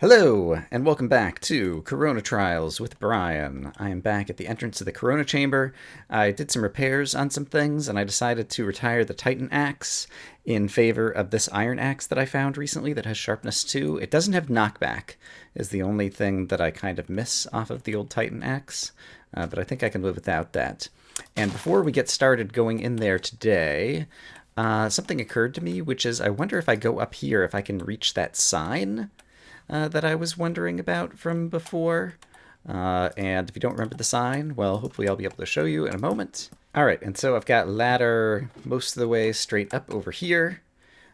Hello, and welcome back to Corona Trials with Brian. I am back at the entrance of the Corona Chamber. I did some repairs on some things, and I decided to retire the Titan Axe in favor of this Iron Axe that I found recently that has Sharpness 2. It doesn't have Knockback, is the only thing that I kind of miss off of the old Titan Axe, but I think I can live without that. And before we get started going in there today, something occurred to me, which is I wonder if I go up here if I can reach that sign that I was wondering about from before. And if you don't remember the sign, well, hopefully I'll be able to show you in a moment. All right, and so I've got ladder most of the way straight up over here.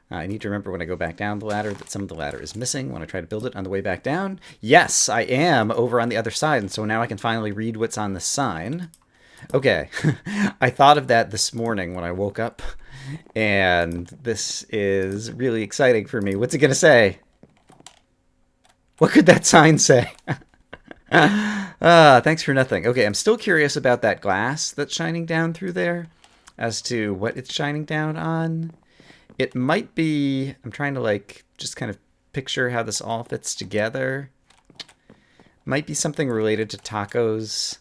I need to remember when I go back down the ladder that some of the ladder is missing when I try to build it on the way back down. Yes, I am over on the other side, and so now I can finally read what's on the sign. Okay, I thought of that this morning when I woke up, and this is really exciting for me. What's it going to say? What could that sign say? Thanks for nothing. Okay, I'm still curious about that glass that's shining down through there as to what it's shining down on. It might be, I'm trying to just kind of picture how this all fits together. Might be something related to tacos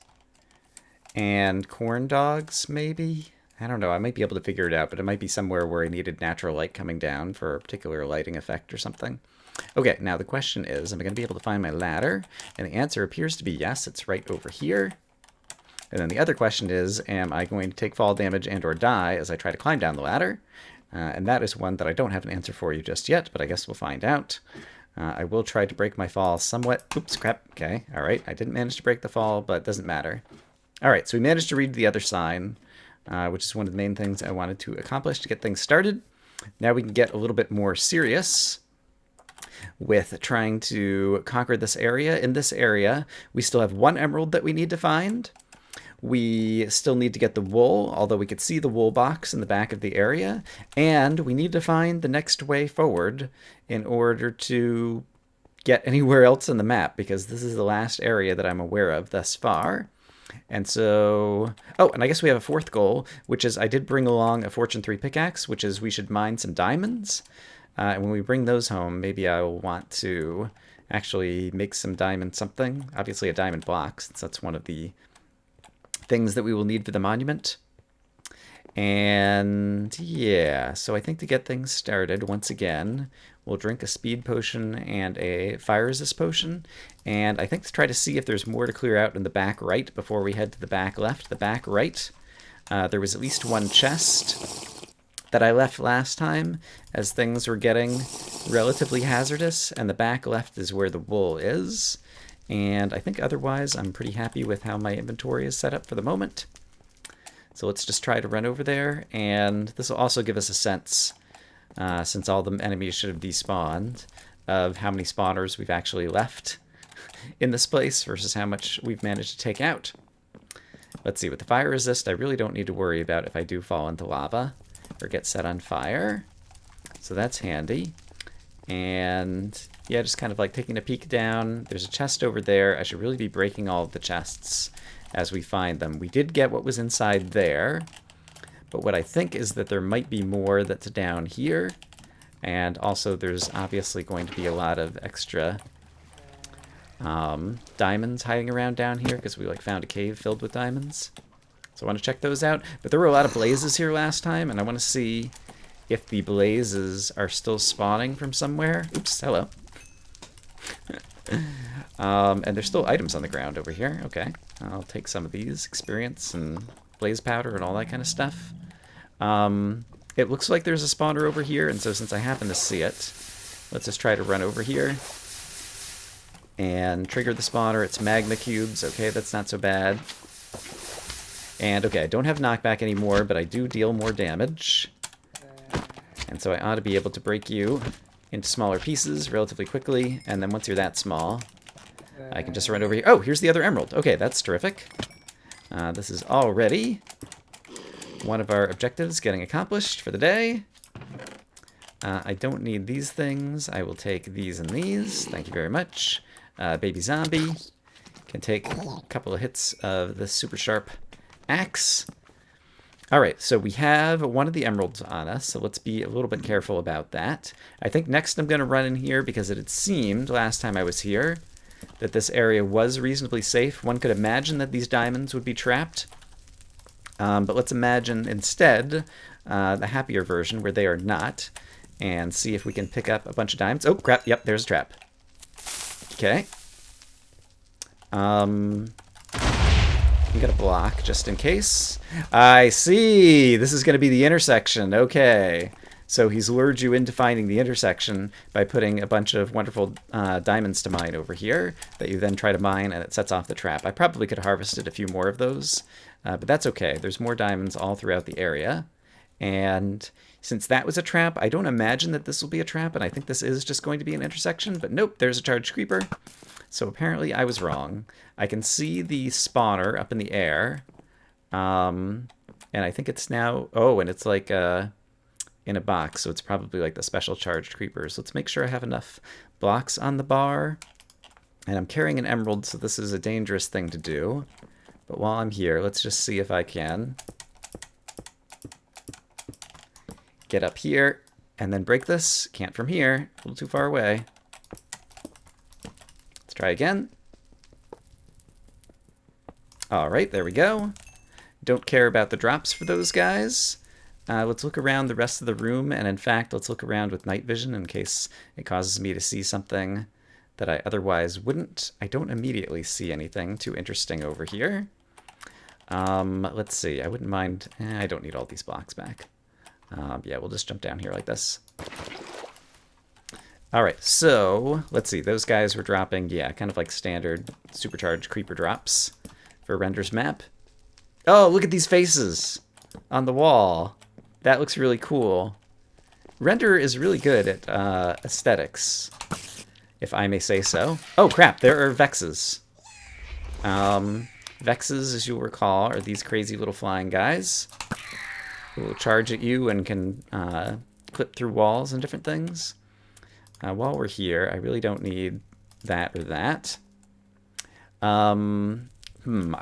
and corn dogs, maybe? I don't know, I might be able to figure it out, but it might be somewhere where I needed natural light coming down for a particular lighting effect or something. Okay, now the question is, am I going to be able to find my ladder? And the answer appears to be yes, it's right over here. And then the other question is, am I going to take fall damage and or die as I try to climb down the ladder? And that is one that I don't have an answer for you just yet, but I guess we'll find out. I will try to break my fall somewhat. Oops, crap. Okay, all right. I didn't manage to break the fall, but it doesn't matter. All right, so we managed to read the other sign, which is one of the main things I wanted to accomplish to get things started. Now we can get a little bit more serious with trying to conquer this area. In this area, we still have one emerald that we need to find. We still need to get the wool, although we could see the wool box in the back of the area. And we need to find the next way forward in order to get anywhere else in the map, because this is the last area that I'm aware of thus far. And so, oh, and I guess we have a fourth goal, which is I did bring along a Fortune 3 pickaxe, which is we should mine some diamonds. And when we bring those home, maybe I'll want to actually make some diamond something. Obviously a diamond block, since that's one of the things that we will need for the monument. And yeah, so I think to get things started, once again, we'll drink a speed potion and a fire resist potion. And I think to try to see if there's more to clear out in the back right before we head to the back left. The back right, there was at least one chest that I left last time as things were getting relatively hazardous, and the back left is where the wool is. And I think otherwise I'm pretty happy with how my inventory is set up for the moment. So let's just try to run over there, and this will also give us a sense, since all the enemies should have despawned, of how many spawners we've actually left in this place versus how much we've managed to take out. Let's see, with the fire resist, I really don't need to worry about if I do fall into lava or get set on fire. So that's handy. And yeah, just kind of like taking a peek down. There's a chest over there. I should really be breaking all of the chests as we find them. We did get what was inside there, but what I think is that there might be more that's down here. And also there's obviously going to be a lot of extra diamonds hiding around down here because we found a cave filled with diamonds. So I want to check those out. But there were a lot of blazes here last time, and I want to see if the blazes are still spawning from somewhere. Oops, hello. And there's still items on the ground over here. Okay, I'll take some of these. Experience and blaze powder and all that kind of stuff. It looks like there's a spawner over here, and so since I happen to see it, let's just try to run over here and trigger the spawner. It's magma cubes. Okay, that's not so bad. And okay, I don't have knockback anymore, but I do deal more damage. And so I ought to be able to break you into smaller pieces relatively quickly. And then once you're that small, I can just run over here. Oh, here's the other emerald. Okay, that's terrific. This is already one of our objectives getting accomplished for the day. I don't need these things. I will take these and these. Thank you very much. Baby zombie can take a couple of hits of the super sharp axe. All right, so we have one of the emeralds on us, so let's be a little bit careful about that. I think next I'm going to run in here because it had seemed last time I was here that this area was reasonably safe. One could imagine that these diamonds would be trapped, but let's imagine instead the happier version where they are not, and see if we can pick up a bunch of diamonds. Oh, crap, yep, there's a trap. Okay. We got a block just in case. I see. This is going to be the intersection. Okay. So he's lured you into finding the intersection by putting a bunch of wonderful diamonds to mine over here that you then try to mine, and it sets off the trap. I probably could have harvested a few more of those, but that's okay. There's more diamonds all throughout the area. And since that was a trap, I don't imagine that this will be a trap, and I think this is just going to be an intersection. But nope, there's a charged creeper. So apparently I was wrong. I can see the spawner up in the air. And I think it's now... Oh, and it's like in a box, so it's probably like the special charged creepers. Let's make sure I have enough blocks on the bar. And I'm carrying an emerald, so this is a dangerous thing to do. But while I'm here, let's just see if I can get up here and then break this. Can't from here. A little too far away. Try again. All right, there we go. Don't care about the drops for those guys. Let's look around the rest of the room, and in fact, let's look around with night vision in case it causes me to see something that I otherwise wouldn't. I don't immediately see anything too interesting over here. Let's see. I wouldn't mind. I don't need all these blocks back. Yeah, we'll just jump down here like this. All right, so let's see. Those guys were dropping, yeah, kind of like standard supercharged creeper drops for Render's map. Oh, look at these faces on the wall. That looks really cool. Render is really good at aesthetics, if I may say so. Oh, crap, there are Vexes. Vexes, as you'll recall, are these crazy little flying guys who will charge at you and can clip through walls and different things. While we're here, I really don't need that or that. I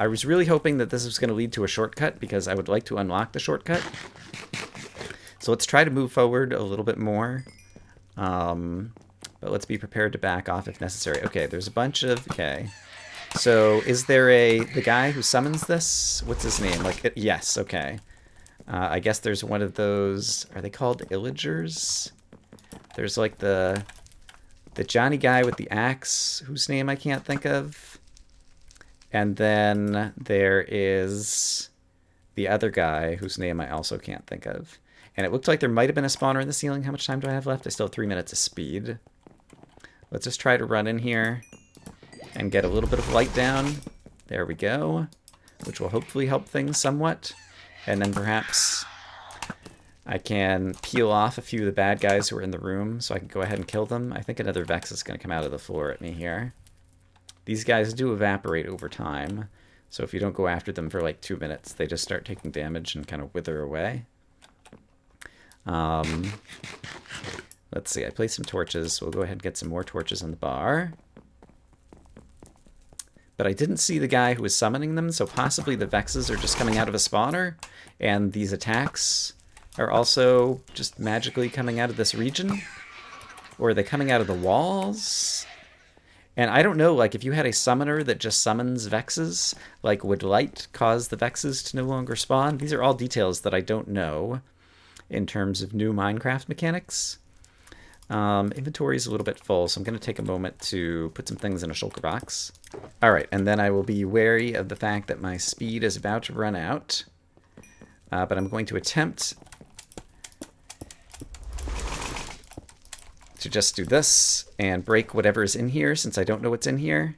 was really hoping that this was going to lead to a shortcut because I would like to unlock the shortcut. So let's try to move forward a little bit more. But let's be prepared to back off if necessary. Okay, there's a bunch of... Okay. So is there the guy who summons this? What's his name? Like, yes, okay. I guess there's one of those... Are they called illagers? There's like the Johnny guy with the axe, whose name I can't think of. And then there is the other guy, whose name I also can't think of. And it looked like there might have been a spawner in the ceiling. How much time do I have left? I still have 3 minutes of speed. Let's just try to run in here and get a little bit of light down. There we go. Which will hopefully help things somewhat. And then perhaps I can peel off a few of the bad guys who are in the room so I can go ahead and kill them. I think another Vex is going to come out of the floor at me here. These guys do evaporate over time, so if you don't go after them for like 2 minutes, they just start taking damage and kind of wither away. Let's see, I placed some torches. We'll go ahead and get some more torches on the bar. But I didn't see the guy who was summoning them, so possibly the Vexes are just coming out of a spawner, and these attacks are also just magically coming out of this region? Or are they coming out of the walls? And I don't know, like, if you had a summoner that just summons Vexes, like, would light cause the Vexes to no longer spawn? These are all details that I don't know in terms of new Minecraft mechanics. Inventory is a little bit full, so I'm going to take a moment to put some things in a shulker box. All right, and then I will be wary of the fact that my speed is about to run out. But I'm going to attempt to just do this and break whatever is in here, since I don't know what's in here.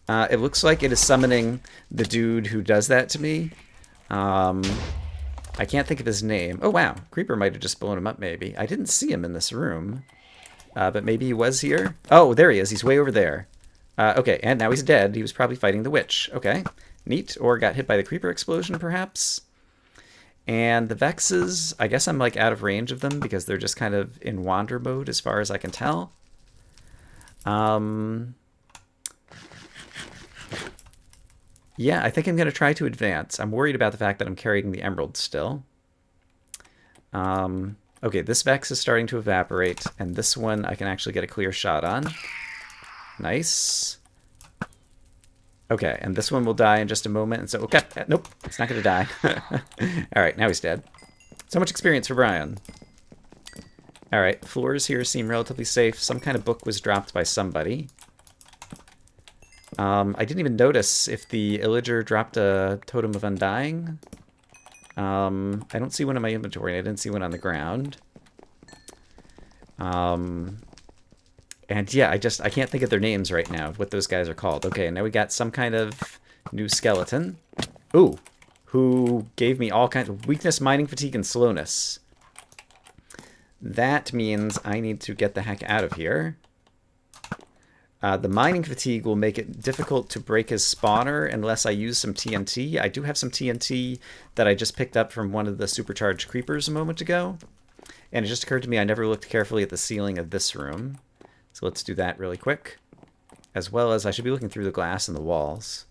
It looks like it is summoning the dude who does that to me. I can't think of his name. Oh, wow. Creeper might have just blown him up, maybe. I didn't see him in this room. But maybe he was here. Oh, there he is. He's way over there. Okay, and now he's dead. He was probably fighting the witch. Okay, neat. Or got hit by the creeper explosion, perhaps. And the Vexes, I guess I'm like out of range of them because they're just kind of in wander mode as far as I can tell. Yeah, I think I'm going to try to advance. I'm worried about the fact that I'm carrying the emerald still. Okay, this Vex is starting to evaporate, and this one I can actually get a clear shot on. Nice. Okay, and this one will die in just a moment, and so, okay, nope, it's not going to die. Alright, now he's dead. So much experience for Brian. Alright, floors here seem relatively safe. Some kind of book was dropped by somebody. I didn't even notice if the Illager dropped a Totem of Undying. I don't see one in my inventory. I didn't see one on the ground. And yeah, I can't think of their names right now, what those guys are called. Okay, now we got some kind of new skeleton. Ooh, who gave me all kinds of weakness, mining fatigue, and slowness. That means I need to get the heck out of here. The mining fatigue will make it difficult to break his spawner unless I use some TNT. I do have some TNT that I just picked up from one of the supercharged creepers a moment ago. And it just occurred to me I never looked carefully at the ceiling of this room. So let's do that really quick. As well as I should be looking through the glass in the walls.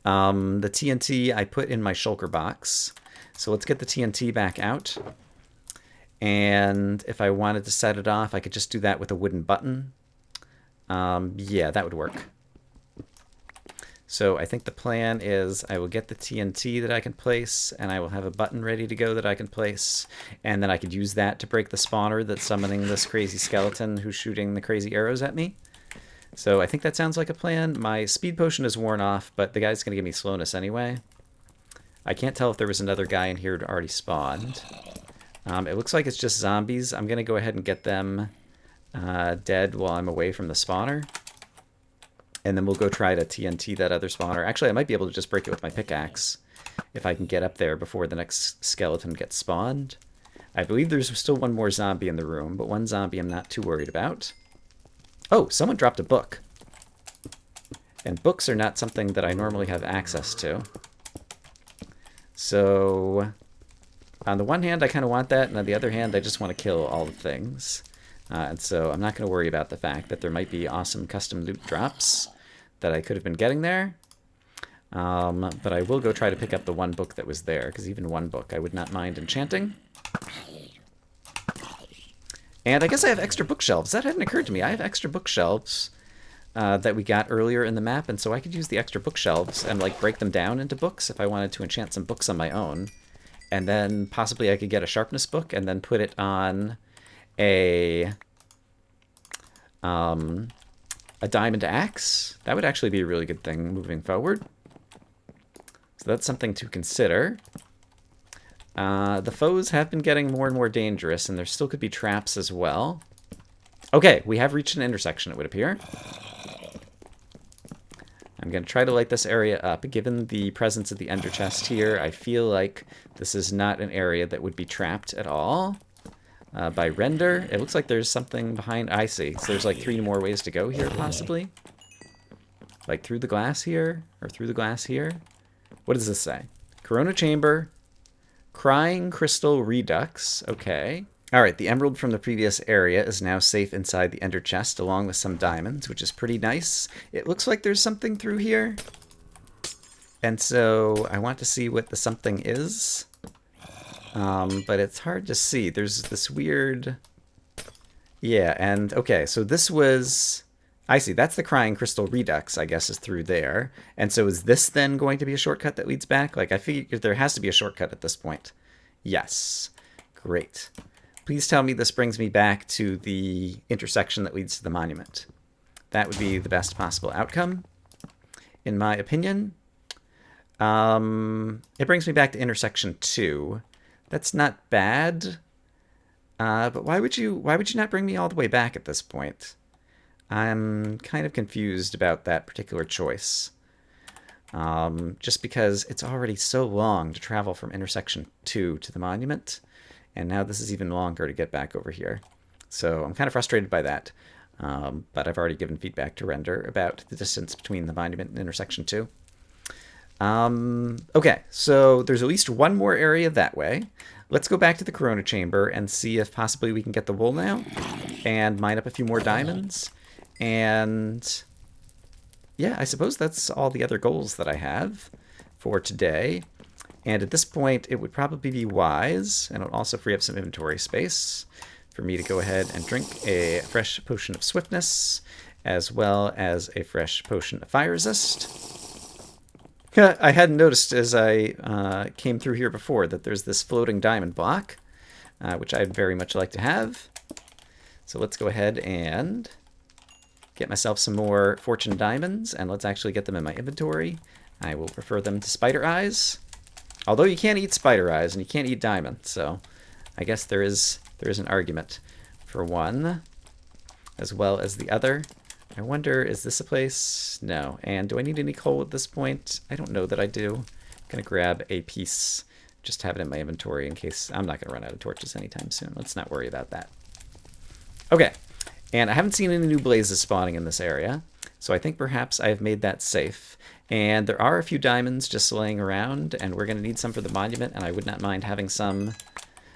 The TNT I put in my shulker box. So let's get the TNT back out. And if I wanted to set it off, I could just do that with a wooden button. Yeah, that would work. So I think the plan is I will get the TNT that I can place, and I will have a button ready to go that I can place, and then I could use that to break the spawner that's summoning this crazy skeleton who's shooting the crazy arrows at me. So I think that sounds like a plan. My speed potion is worn off, but the guy's going to give me slowness anyway. I can't tell if there was another guy in here who'd already spawned. It looks like it's just zombies. I'm going to go ahead and get them dead while I'm away from the spawner. And then we'll go try to TNT that other spawner. Actually, I might be able to just break it with my pickaxe if I can get up there before the next skeleton gets spawned. I believe there's still one more zombie in the room, but one zombie I'm not too worried about. Oh, someone dropped a book. And books are not something that I normally have access to. So, on the one hand, I kind of want that, and on the other hand, I just want to kill all the things. And so I'm not going to worry about the fact that there might be awesome custom loot drops that I could have been getting there. But I will go try to pick up the one book that was there, because even one book I would not mind enchanting. And I guess I have extra bookshelves. That hadn't occurred to me. I have extra bookshelves that we got earlier in the map, and so I could use the extra bookshelves and like break them down into books if I wanted to enchant some books on my own. And then possibly I could get a sharpness book and then put it on a diamond axe. That would actually be a really good thing moving forward. So that's something to consider. The foes have been getting more and more dangerous, and there still could be traps as well. Okay, we have reached an intersection, it would appear. I'm going to try to light this area up. Given the presence of the ender chest here, I feel like this is not an area that would be trapped at all. By render. It looks like there's something behind. I see. So there's like 3 more ways to go here, possibly. Like through the glass here, or through the glass here. What does this say? Corona Chamber, Crying Crystal Redux. Okay. Alright, the emerald from the previous area is now safe inside the ender chest, along with some diamonds, which is pretty nice. It looks like there's something through here. And so I want to see what the something is. But it's hard to see. There's this weird... Yeah, and okay, so this was... I see, that's the Crying Crystal Redux, I guess, is through there. And so is this then going to be a shortcut that leads back? Like, I figured there has to be a shortcut at this point. Yes. Great. Please tell me this brings me back to the intersection that leads to the monument. That would be the best possible outcome, in my opinion. It brings me back to intersection 2. That's not bad, but why would you not bring me all the way back at this point? I'm kind of confused about that particular choice. Just because it's already so long to travel from intersection 2 to the monument, and now this is even longer to get back over here. So I'm kind of frustrated by that, but I've already given feedback to Render about the distance between the monument and intersection 2. Okay, so there's at least one more area that way. Let's go back to the Corona Chamber and see if possibly we can get the wool now and mine up a few more diamonds. And yeah, I suppose that's all the other goals that I have for today. And at this point, it would probably be wise, and it would also free up some inventory space, for me to go ahead and drink a fresh potion of swiftness, as well as a fresh potion of fire resist. I hadn't noticed as I came through here before that there's this floating diamond block, which I'd very much like to have. So let's go ahead and get myself some more fortune diamonds, and let's actually get them in my inventory. I will refer them to spider eyes. Although you can't eat spider eyes and you can't eat diamonds, so I guess there is an argument for one as well as the other. I wonder, is this a place? No. And do I need any coal at this point? I don't know that I do. I'm going to grab a piece, just have it in my inventory in case I'm not going to run out of torches anytime soon. Let's not worry about that. Okay. And I haven't seen any new blazes spawning in this area, so I think perhaps I have made that safe. And there are a few diamonds just laying around, and we're going to need some for the monument, and I would not mind having some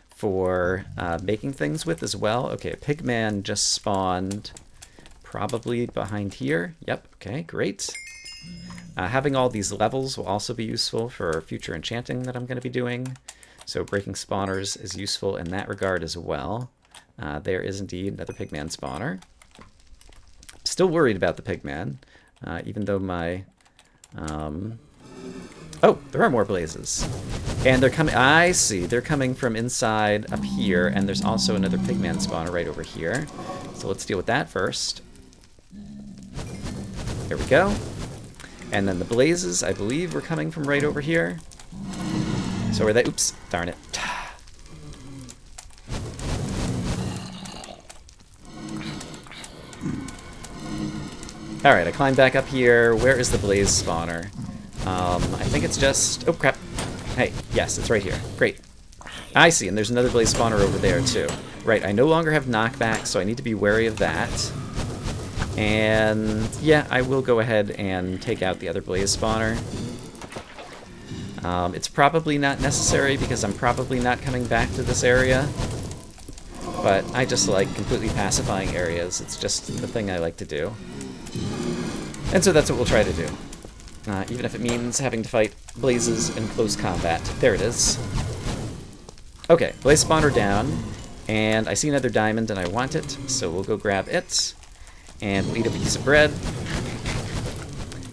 for making things with as well. Okay, a pigman just spawned probably behind here. Yep, okay, great. Having all these levels will also be useful for future enchanting that I'm going to be doing. So breaking spawners is useful in that regard as well. There is indeed another pigman spawner. Still worried about the pigman, even though my... Oh, there are more blazes. And they're coming... I see. They're coming from inside up here, and there's also another pigman spawner right over here. So let's deal with that first. There we go. And then the blazes, I believe, were coming from right over here. So are they... Oops, darn it. Alright, I climbed back up here. Where is the blaze spawner? I think it's just... Oh, crap. Hey, yes, it's right here. Great. I see, and there's another blaze spawner over there, too. Right, I no longer have knockback, so I need to be wary of that. And, yeah, I will go ahead and take out the other blaze spawner. It's probably not necessary, because I'm probably not coming back to this area. But I just like completely pacifying areas. It's just the thing I like to do. And so that's what we'll try to do. Even if it means having to fight blazes in close combat. There it is. Okay, blaze spawner down. And I see another diamond and I want it, so we'll go grab it. And we'll eat a piece of bread.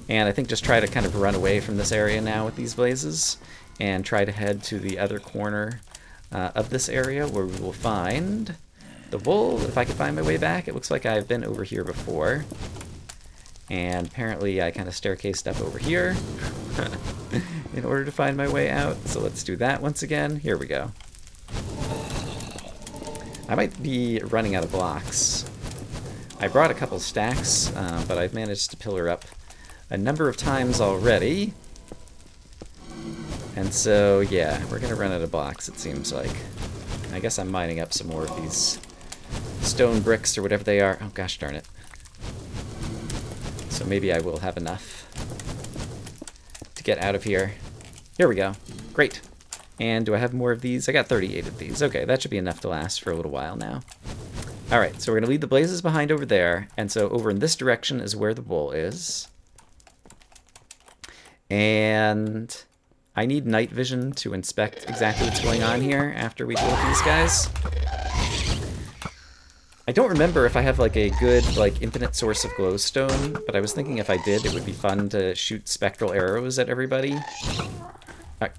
And I think just try to kind of run away from this area now with these blazes. And try to head to the other corner of this area where we will find the wool. If I can find my way back, it looks like I've been over here before. And apparently I kind of staircased up over here in order to find my way out. So let's do that once again. Here we go. I might be running out of blocks. I brought a couple stacks, but I've managed to pillar up a number of times already. And so, yeah, we're going to run out of blocks, it seems like. I guess I'm mining up some more of these stone bricks or whatever they are. Oh, gosh darn it. So maybe I will have enough to get out of here. Here we go. Great. And do I have more of these? I got 38 of these. Okay, that should be enough to last for a little while now. Alright, so we're going to leave the blazes behind over there. And so over in this direction is where the wool is. And I need night vision to inspect exactly what's going on here after we deal with these guys. I don't remember if I have like a good like infinite source of glowstone, but I was thinking if I did, it would be fun to shoot spectral arrows at everybody.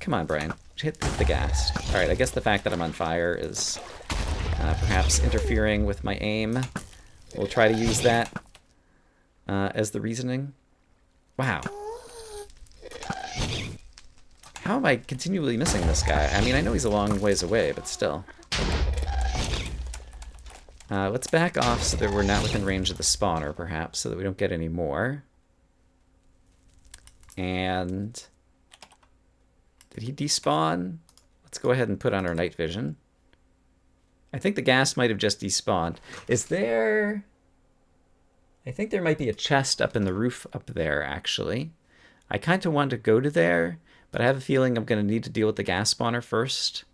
Come on, Brian. Hit the gas. Alright, I guess the fact that I'm on fire is perhaps interfering with my aim. We'll try to use that as the reasoning. Wow. How am I continually missing this guy? I mean, I know he's a long ways away, but still. Let's back off so that we're not within range of the spawner, perhaps, so that we don't get any more. And... did he despawn? Let's go ahead and put on our night vision. I think the gas might have just despawned. Is there... I think there might be a chest up in the roof up there, actually. I kind of want to go to there, but I have a feeling I'm going to need to deal with the gas spawner first.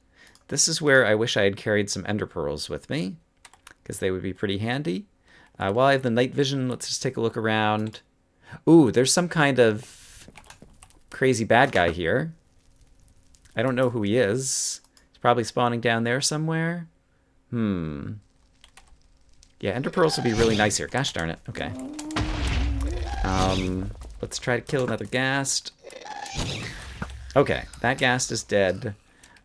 This is where I wish I had carried some ender pearls with me, because they would be pretty handy. While I have the night vision, let's just take a look around. Ooh, there's some kind of crazy bad guy here. I don't know who he is. He's probably spawning down there somewhere. Hmm. Yeah, ender pearls would be really nice here. Gosh darn it. Okay. Let's try to kill another ghast. Okay, that ghast is dead.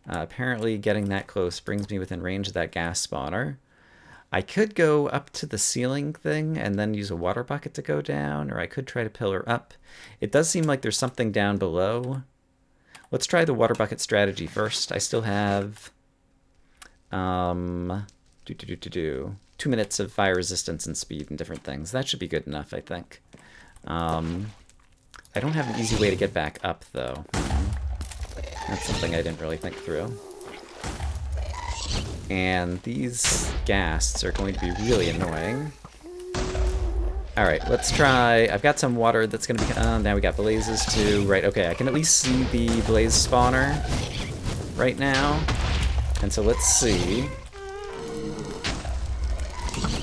Apparently getting that close brings me within range of that ghast spawner. I could go up to the ceiling thing and then use a water bucket to go down, or I could try to pillar up. It does seem like there's something down below. Let's try the water bucket strategy first. I still have 2 minutes of fire resistance and speed and different things. That should be good enough, I think. I don't have an easy way to get back up, though. That's something I didn't really think through. And these ghasts are going to be really annoying. Alright, let's try... I've got some water that's going to be... now we got blazes too. Right, okay, I can at least see the blaze spawner right now. And so let's see.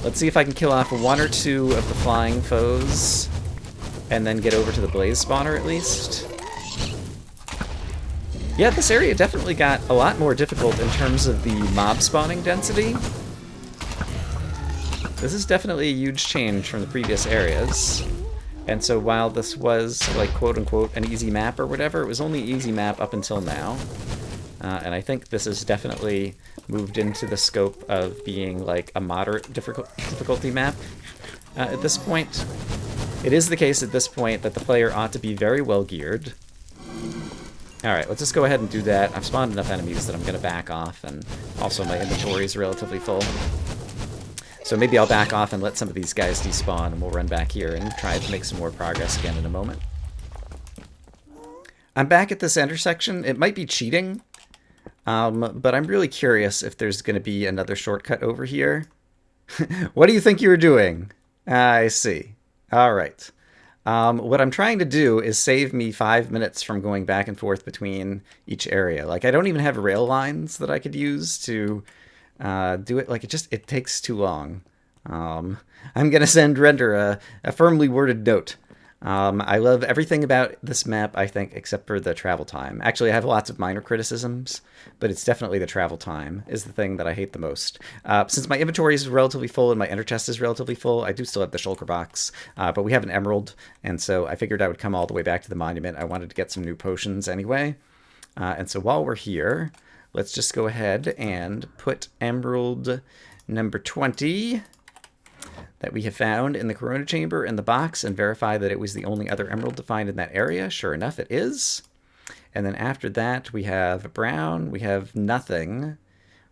Let's see if I can kill off 1 or 2 of the flying foes. And then get over to the blaze spawner at least. Yeah, this area definitely got a lot more difficult in terms of the mob spawning density. This is definitely a huge change from the previous areas. And so while this was, like, quote-unquote, an easy map or whatever, it was only an easy map up until now. And I think this has definitely moved into the scope of being, like, a moderate difficulty map at this point. It is the case at this point that the player ought to be very well geared. Alright, let's just go ahead and do that. I've spawned enough enemies that I'm going to back off, and also my inventory is relatively full. So maybe I'll back off and let some of these guys despawn, and we'll run back here and try to make some more progress again in a moment. I'm back at this intersection. It might be cheating, but I'm really curious if there's going to be another shortcut over here. What do you think you were doing? I see. Alright. What I'm trying to do is save me 5 minutes from going back and forth between each area. Like, I don't even have rail lines that I could use to do it. Like, it takes too long. I'm going to send Render a firmly worded note. I love everything about this map, I think, except for the travel time. Actually, I have lots of minor criticisms, but it's definitely the travel time is the thing that I hate the most. Since my inventory is relatively full and my ender chest is relatively full, I do still have the shulker box, but we have an emerald, and so I figured I would come all the way back to the monument. I wanted to get some new potions anyway. And so while we're here, let's just go ahead and put emerald number 20... that we have found in the Corona Chamber in the box and verify that it was the only other emerald to find in that area. Sure enough, it is. And then after that, we have brown. We have nothing,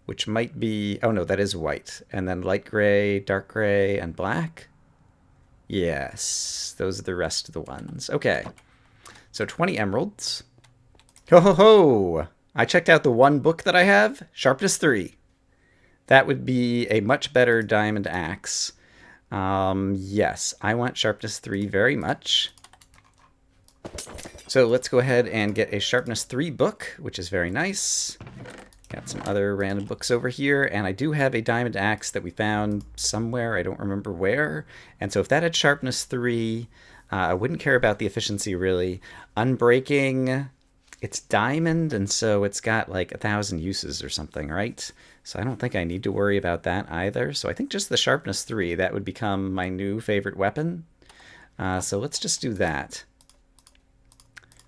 which might be... oh, no, that is white. And then light gray, dark gray, and black. Yes, those are the rest of the ones. Okay, so 20 emeralds. Ho, ho, ho! I checked out the one book that I have, Sharpness 3. That would be a much better diamond axe. Yes, I want Sharpness 3 very much. So let's go ahead and get a Sharpness 3 book, which is very nice. Got some other random books over here, and I do have a diamond axe that we found somewhere, I don't remember where. And so if that had Sharpness 3, I wouldn't care about the efficiency really. Unbreaking, it's diamond, and so it's got like 1,000 uses or something, right? So I don't think I need to worry about that either. So I think just the Sharpness 3, that would become my new favorite weapon. So let's just do that.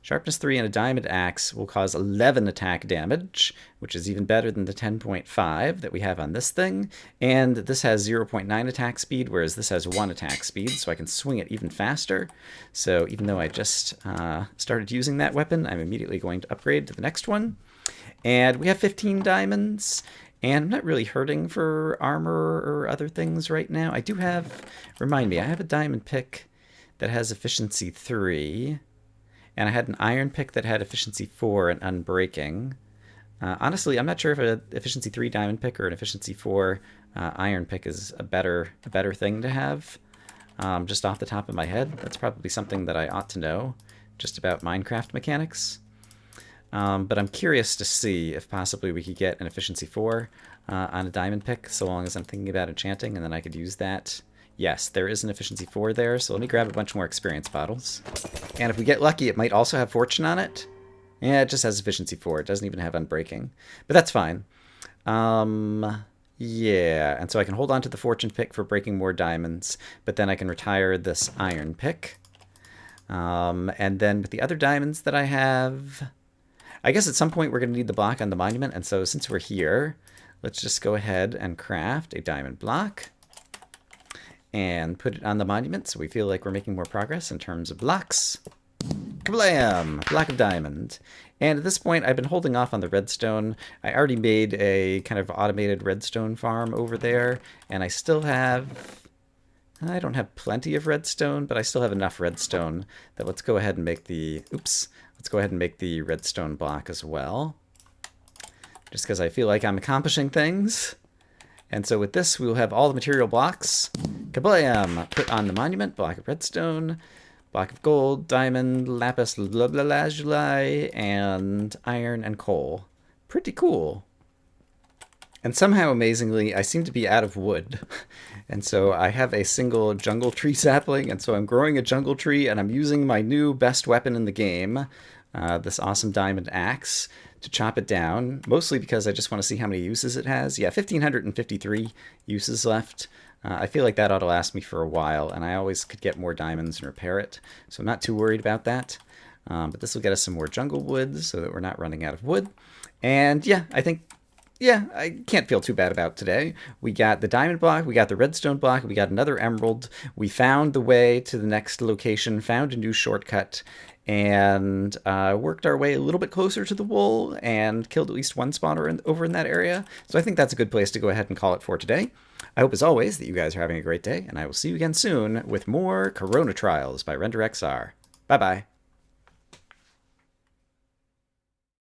Sharpness 3 and a diamond axe will cause 11 attack damage, which is even better than the 10.5 that we have on this thing. And this has 0.9 attack speed, whereas this has 1 attack speed, so I can swing it even faster. So even though I just started using that weapon, I'm immediately going to upgrade to the next one. And we have 15 diamonds. And I'm not really hurting for armor or other things right now. I do have, remind me, I have a diamond pick that has efficiency 3. And I had an iron pick that had efficiency 4 and unbreaking. Honestly, I'm not sure if an efficiency 3 diamond pick or an efficiency 4 iron pick is a better thing to have. Just off the top of my head, that's probably something that I ought to know just about Minecraft mechanics. But I'm curious to see if possibly we could get an efficiency 4 on a diamond pick, so long as I'm thinking about enchanting, and then I could use that. Yes, there is an efficiency 4 there, so let me grab a bunch more experience bottles. And if we get lucky, it might also have fortune on it. Yeah, it just has efficiency 4. It doesn't even have unbreaking. But that's fine. Yeah, and so I can hold on to the fortune pick for breaking more diamonds, but then I can retire this iron pick. And then with the other diamonds that I have, I guess at some point we're going to need the block on the monument, and so since we're here, let's just go ahead and craft a diamond block and put it on the monument so we feel like we're making more progress in terms of blocks. Kablam! Block of diamond. And at this point, I've been holding off on the redstone. I already made a kind of automated redstone farm over there, and I still have... I don't have plenty of redstone, but I still have enough redstone that let's go ahead and make the... Oops. Let's go ahead and make the redstone block as well. Just because I feel like I'm accomplishing things. And so with this, we will have all the material blocks. Kablam! Put on the monument, block of redstone, block of gold, diamond, lapis lazuli, and iron and coal. Pretty cool. And somehow, amazingly, I seem to be out of wood. And so I have a single jungle tree sapling, and so I'm growing a jungle tree, and I'm using my new best weapon in the game, this awesome diamond axe, to chop it down, mostly because I just want to see how many uses it has. Yeah, 1,553 uses left. I feel like that ought to last me for a while, and I always could get more diamonds and repair it, so I'm not too worried about that. But this will get us some more jungle wood so that we're not running out of wood. And yeah, I can't feel too bad about today. We got the diamond block, we got the redstone block, we got another emerald, we found the way to the next location, found a new shortcut, and worked our way a little bit closer to the wool and killed at least one spawner over in that area. So I think that's a good place to go ahead and call it for today. I hope, as always, that you guys are having a great day, and I will see you again soon with more Corona Trials by renderXR. Bye-bye.